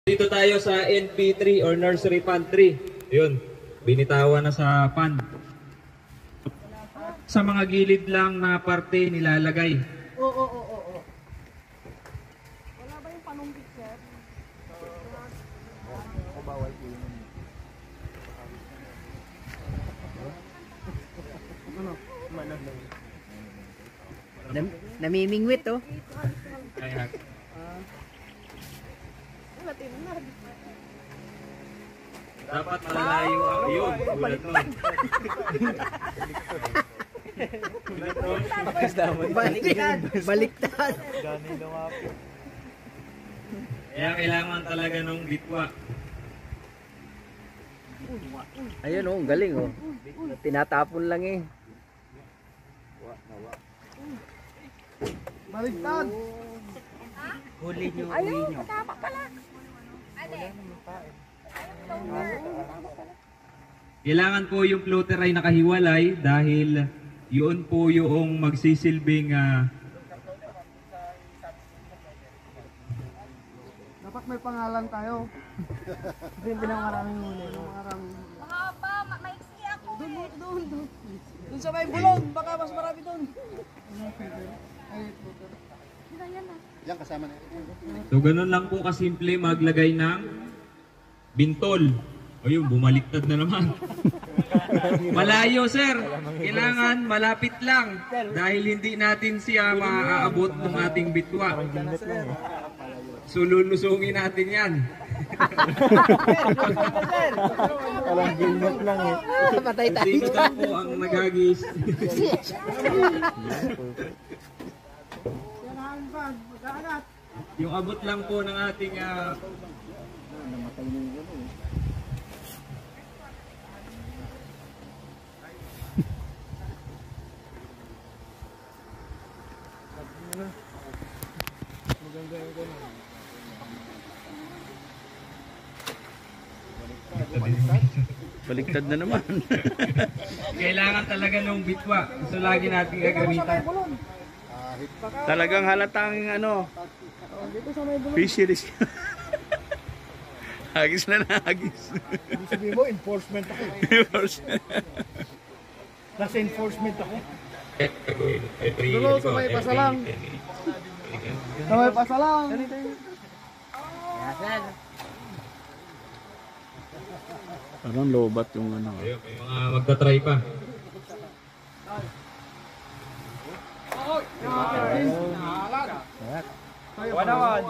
Dito tayo sa NP3 or Nursery Pantry. Yun, binitawan na sa pan. Sa mga gilid lang na parte nilalagay. Oo. Wala ba yung panumbik, sir? Bawal po yun. Namimingwit oh. Kaya, dapat malalayo ang yun. Ulat nun. Baliktad. Kaya kailangan talaga nung bitwa. Ayun oh, galing oh. Tinatapon lang eh. Baliktad! Huli nyo, Ayun, matapa pala! Kailangan po yung floater ay nakahiwalay dahil yun po yung magsisilbing Dapat may pangalan tayo. Hindi yung pinangaraming muli. Mahaba, maiksi ako. Doon sa may bulong, baka mas marami doon. Yan kasama na. so ganun lang po kasimple maglagay ng bintol. O yun, bumaliktad na naman. Malayo sir, kailangan malapit lang dahil hindi natin siya maaabot ng ating bitwa. So lulusungin natin yan. Walang gilmot lang eh. Patay tayo. Dito daw po ang nagagis. Yung abot lang po ng ating Baliktad na naman. kailangan talaga nung bitwa. So lagi natin gagamitan. Talagang halatang ano, fisheries. Hagis na hagis. Ibig sabihin mo, enforcement ako. Nasa enforcement ako. Dulo, sabay pasalang. Sabay pasalang. Parang lobat yung ano. Ayun, may mga magta-try pa. Wanawan.